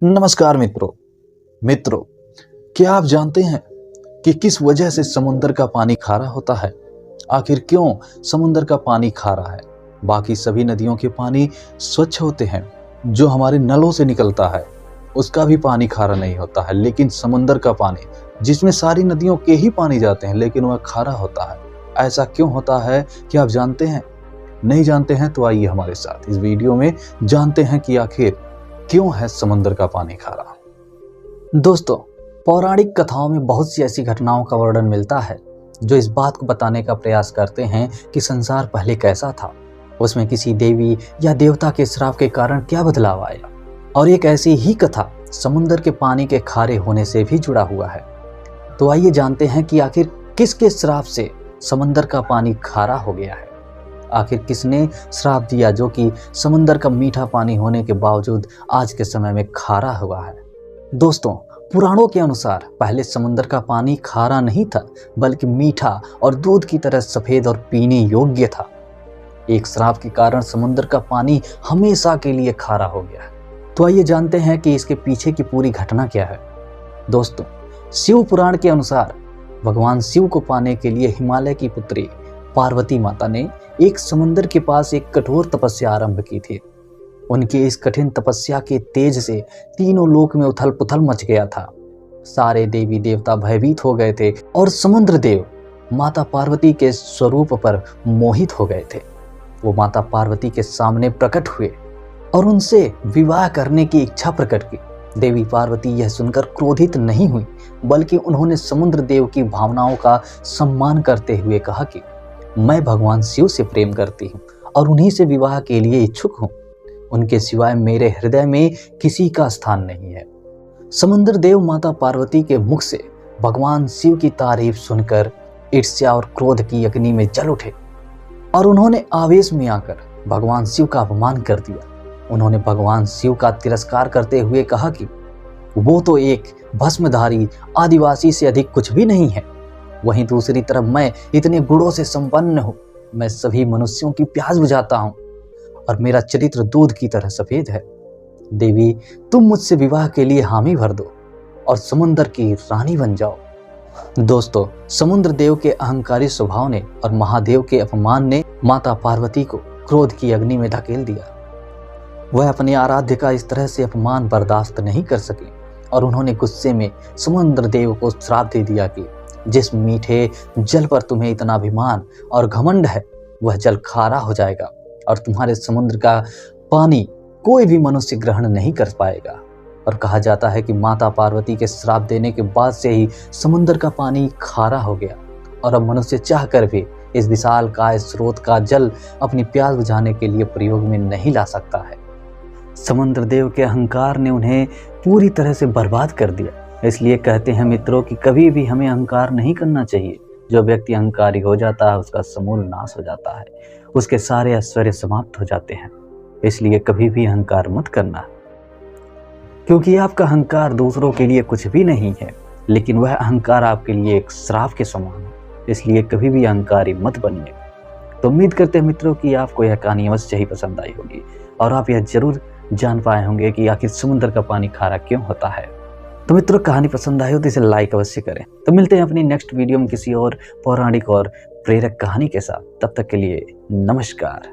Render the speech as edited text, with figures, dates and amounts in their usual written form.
नमस्कार मित्रों, क्या आप जानते हैं कि किस वजह से समुद्र का पानी खारा होता है? आखिर क्यों समुद्र का पानी खारा है? बाकी सभी नदियों के पानी स्वच्छ होते हैं, जो हमारे नलों से निकलता है उसका भी पानी खारा नहीं होता है, लेकिन समुद्र का पानी, जिसमें सारी नदियों के ही पानी जाते हैं, लेकिन वह खारा होता है। ऐसा क्यों होता है कि आप जानते हैं? नहीं जानते हैं तो आइए हमारे साथ इस वीडियो में जानते हैं कि आखिर क्यों है समुद्र का पानी खारा। दोस्तों, पौराणिक कथाओं में बहुत सी ऐसी घटनाओं का वर्णन मिलता है जो इस बात को बताने का प्रयास करते हैं कि संसार पहले कैसा था, उसमें किसी देवी या देवता के श्राप के कारण क्या बदलाव आया। और एक ऐसी ही कथा समुद्र के पानी के खारे होने से भी जुड़ा हुआ है। तो आइए जानते हैं कि आखिर किसके श्राप से समुद्र का पानी खारा हो गया है। आखिर किसने श्राप दिया जो कि समुद्र का मीठा पानी होने के बावजूद आज के समय में खारा हुआ है। दोस्तों, पुराणों के अनुसार पहले समुद्र का पानी खारा नहीं था, बल्कि मीठा और दूध की तरह सफेद और पीने योग्य था। एक श्राप के कारण समुद्र का पानी हमेशा के लिए खारा हो गया है। तो आइए जानते हैं कि इसके पीछे की पूरी घटना क्या है। दोस्तों, शिव पुराण के अनुसार भगवान शिव को पाने के लिए हिमालय की पुत्री पार्वती माता ने एक समुद्र के पास एक कठोर तपस्या आरंभ की थी। उनकी इस कठिन तपस्या के तेज से तीनों लोक में उथल पुथल मच गया था। सारे देवी देवता भयभीत हो गए थे और समुद्र देव माता पार्वती के स्वरूप पर मोहित हो गए थे। वो माता पार्वती के सामने प्रकट हुए और उनसे विवाह करने की इच्छा प्रकट की। देवी पार्वती यह सुनकर क्रोधित नहीं हुई, बल्कि उन्होंने समुद्र देव की भावनाओं का सम्मान करते हुए कहा कि मैं भगवान शिव से प्रेम करती हूँ और उन्हीं से विवाह के लिए इच्छुक हूँ। उनके सिवाय मेरे हृदय में किसी का स्थान नहीं है। समुद्र देव माता पार्वती के मुख से भगवान शिव की तारीफ सुनकर ईर्ष्या और क्रोध की अग्नि में जल उठे और उन्होंने आवेश में आकर भगवान शिव का अपमान कर दिया। उन्होंने भगवान शिव का तिरस्कार करते हुए कहा कि वो तो एक भस्मधारी आदिवासी से अधिक कुछ भी नहीं है। वहीं दूसरी तरफ मैं इतने गुणों से संपन्न हूँ। मैं सभी मनुष्यों की प्यास बुझाता हूँ और मेरा चरित्र दूध की तरह सफेद है। देवी, तुम मुझसे विवाह के लिए हामी भर दो और समुद्र की रानी बन जाओ। दोस्तों, समुद्र देव के अहंकारी स्वभाव ने और महादेव के अपमान ने माता पार्वती को क्रोध की अग्नि में धकेल दिया। वह अपने आराध्य का इस तरह से अपमान बर्दाश्त नहीं कर सके और उन्होंने गुस्से में समुद्र देव को श्राप दे दिया कि जिस मीठे जल पर तुम्हें इतना अभिमान और घमंड है, वह जल खारा हो जाएगा और तुम्हारे समुद्र का पानी कोई भी मनुष्य ग्रहण नहीं कर पाएगा। और कहा जाता है कि माता पार्वती के श्राप देने के बाद से ही समुद्र का पानी खारा हो गया और अब मनुष्य चाहकर भी इस विशाल काय स्रोत का जल अपनी प्यास बुझाने के लिए प्रयोग में नहीं ला सकता है। समुद्र देव के अहंकार ने उन्हें पूरी तरह से बर्बाद कर दिया। इसलिए कहते हैं मित्रों कि कभी भी हमें अहंकार नहीं करना चाहिए। जो व्यक्ति अहंकारी हो जाता है उसका समूल नाश हो जाता है, उसके सारे ऐश्वर्य समाप्त हो जाते हैं। इसलिए कभी भी अहंकार मत करना, क्योंकि आपका अहंकार दूसरों के लिए कुछ भी नहीं है, लेकिन वह अहंकार आपके लिए एक श्राप के समान है। इसलिए कभी भी अहंकारी मत बनिए। तो उम्मीद करते हैं मित्रों कि आपको यह कहानी अवश्य ही पसंद आई होगी और आप यह जरूर जान पाए होंगे कि आखिर समुद्र का पानी खारा क्यों होता है। तो मित्रों, कहानी पसंद आई हो तो इसे लाइक अवश्य करें। तो मिलते हैं अपनी नेक्स्ट वीडियो में किसी और पौराणिक और प्रेरक कहानी के साथ। तब तक के लिए नमस्कार।